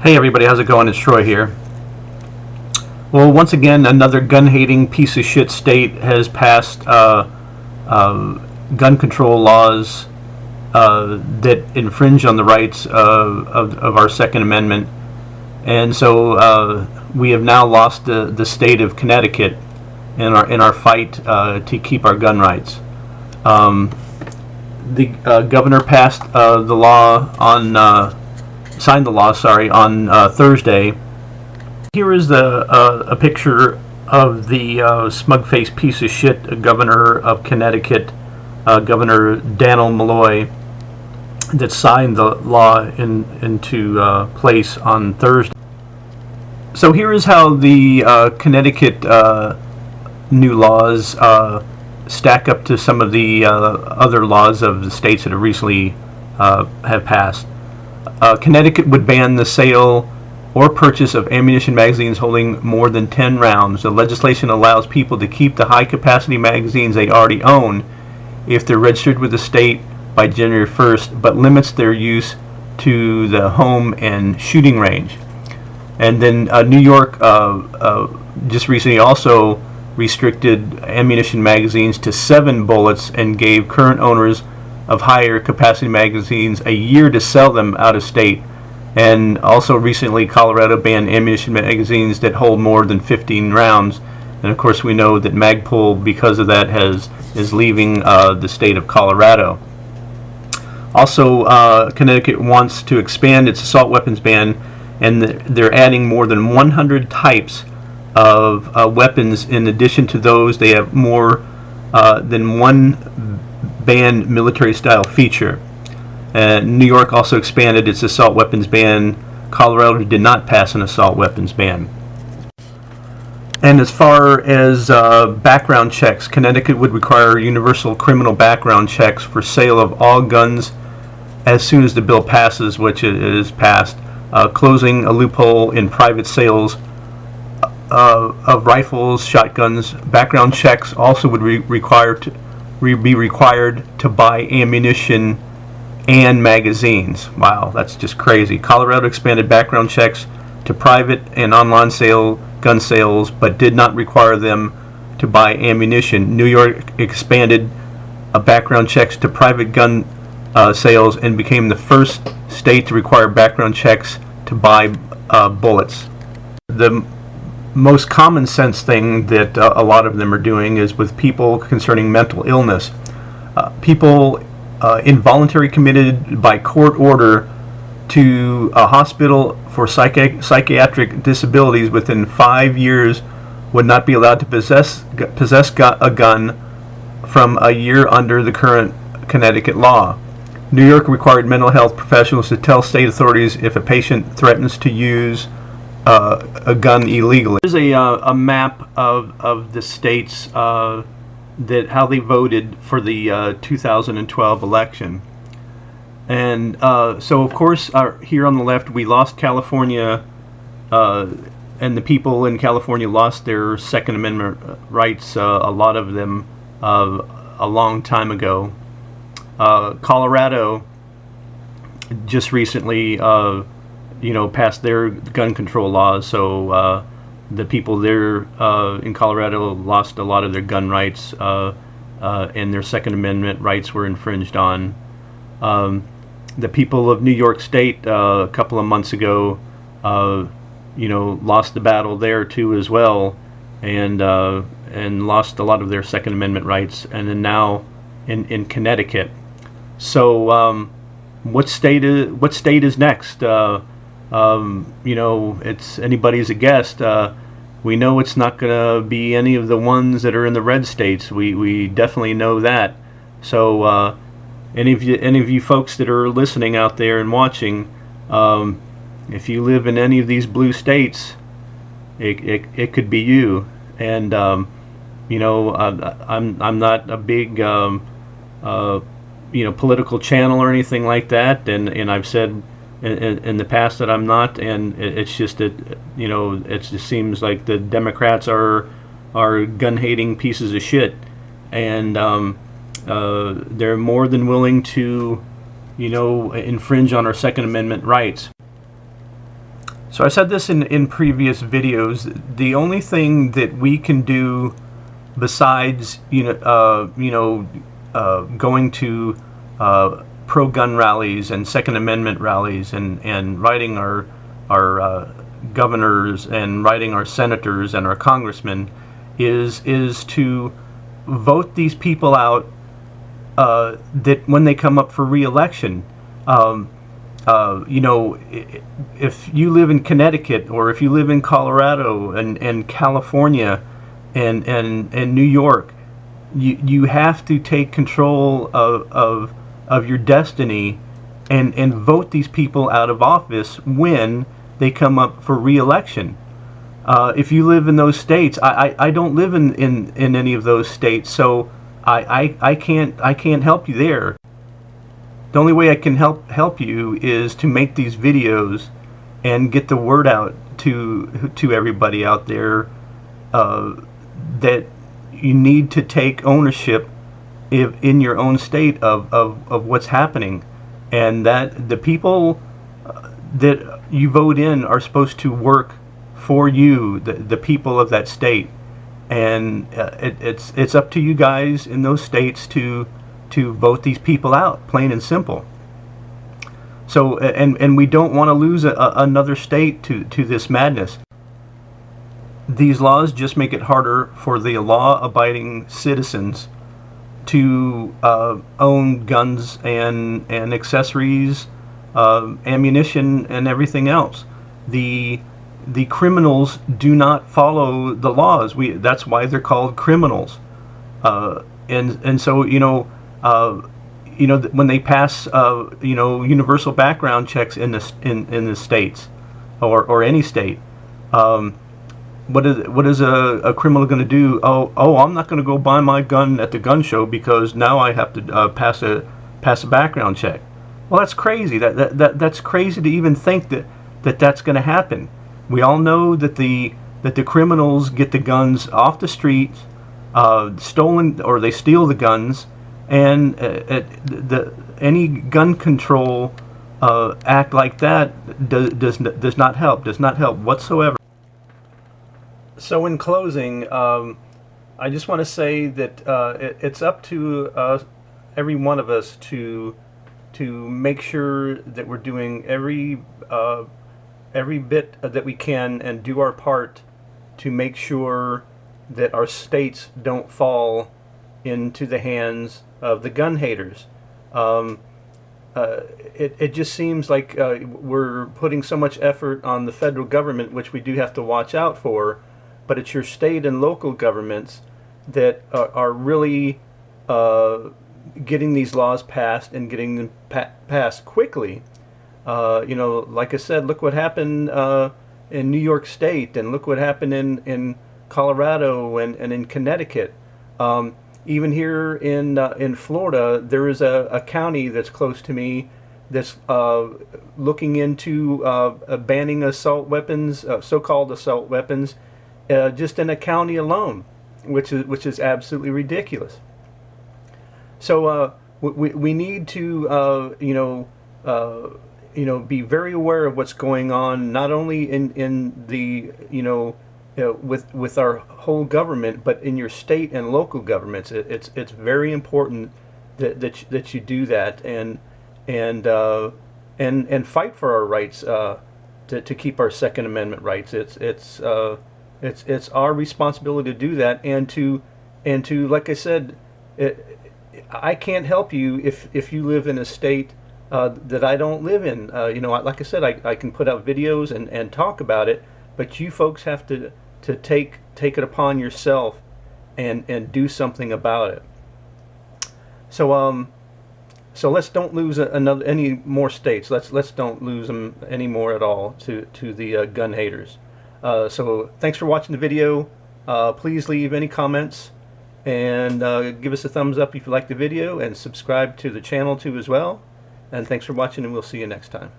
Hey everybody, how's it going? It's Troy here. Well, once again, another gun-hating piece of shit state has passed gun control laws that infringe on the rights of our Second Amendment, and so we have now lost the state of Connecticut in our fight to keep our gun rights. The governor passed the law on. Signed the law, on Thursday. Here is a picture of the smug-faced piece of shit governor of Connecticut, Governor Dannel Malloy, that signed the law into place on Thursday. So here is how the Connecticut new laws stack up to some of the other laws of the states that have recently have passed. Connecticut would ban the sale or purchase of ammunition magazines holding more than 10 rounds. The legislation allows people to keep the high-capacity magazines they already own if they're registered with the state by January 1st, but limits their use to the home and shooting range. And then New York just recently also restricted ammunition magazines to 7 bullets and gave current owners of higher capacity magazines a year to sell them out of state. And also recently Colorado banned ammunition magazines that hold more than 15 rounds, and of course we know that Magpul, because of that, is leaving the state of Colorado. Also Connecticut wants to expand its assault weapons ban, and they're adding more than 100 types of weapons. In addition to those, they have more than one banned military-style feature. New York also expanded its assault weapons ban. Colorado did not pass an assault weapons ban. And as far as background checks, Connecticut would require universal criminal background checks for sale of all guns as soon as the bill passes, which it is passed, closing a loophole in private sales of rifles, shotguns. Background checks also would be required to buy ammunition and magazines. Wow, that's just crazy. Colorado expanded background checks to private and online gun sales, but did not require them to buy ammunition. New York expanded background checks to private gun sales and became the first state to require background checks to buy bullets. The most common sense thing that a lot of them are doing is with people concerning mental illness. People involuntarily committed by court order to a hospital for psychiatric disabilities within 5 years would not be allowed to possess a gun from a year under the current Connecticut law. New York required mental health professionals to tell state authorities if a patient threatens to use a gun illegally. There's a map of the states that how they voted for the 2012 election, and so of course here on the left we lost California, and the people in California lost their Second Amendment rights, a lot of them a long time ago. Colorado just recently passed their gun control laws, so the people there in Colorado lost a lot of their gun rights, and their Second Amendment rights were infringed on. The people of New York State a couple of months ago, lost the battle there too as well, and lost a lot of their Second Amendment rights. And then now in Connecticut. So what state is next? It's anybody's guess. We know it's not going to be any of the ones that are in the red states. We definitely know that. So any of you folks that are listening out there and watching, if you live in any of these blue states, it could be you. And I'm not a big political channel or anything like that, and I've said in the past that I'm not, and it's just that it just seems like the Democrats are gun-hating pieces of shit, and they're more than willing to infringe on our Second Amendment rights. So I said this in previous videos. The only thing that we can do besides going to pro-gun rallies and Second Amendment rallies and writing our governors and writing our senators and our congressmen is to vote these people out that when they come up for re-election. If you live in Connecticut or if you live in Colorado and California and New York, you have to take control of your destiny and vote these people out of office when they come up for re-election. If you live in those states, I don't live in any of those states, so I can't help you there. The only way I can help you is to make these videos and get the word out to everybody out there that you need to take ownership in your own state of what's happening, and that the people that you vote in are supposed to work for you, the people of that state, and it's up to you guys in those states to vote these people out, plain and simple. So, and we don't want to lose another state to this madness. These laws just make it harder for the law-abiding citizens to own guns and accessories, ammunition, and everything else. The criminals do not follow the laws. That's why they're called criminals. And so when they pass universal background checks in the states or any state, what is a criminal going to do? Oh, I'm not going to go buy my gun at the gun show because now I have to pass a background check. Well, that's crazy. That's crazy to even think that's going to happen. We all know that the criminals get the guns off the streets, stolen, or they steal the guns, and any gun control act like that does not help whatsoever. So in closing, I just want to say that it's up to every one of us to make sure that we're doing every bit that we can and do our part to make sure that our states don't fall into the hands of the gun haters. It just seems like we're putting so much effort on the federal government, which we do have to watch out for, but it's your state and local governments that are really getting these laws passed and getting them passed quickly. Like I said, look what happened in New York State, and look what happened in Colorado and in Connecticut. Even here in Florida, there is a county that's close to me that's looking into banning assault weapons, so-called assault weapons, just in a county alone, which is absolutely ridiculous. So we need to be very aware of what's going on, not only in the with our whole government, but in your state and local governments. It's very important that you do that and fight for our rights, to keep our Second Amendment rights. It's our responsibility to do that, and to like I said, I can't help you if you live in a state that I don't live in. Like I said, I can put out videos and talk about it, but you folks have to take it upon yourself and do something about it. So let's don't lose any more states. Let's don't lose them any more at all to the gun haters. So thanks for watching the video. Please leave any comments and give us a thumbs up if you like the video, and subscribe to the channel too as well. And thanks for watching, and we'll see you next time.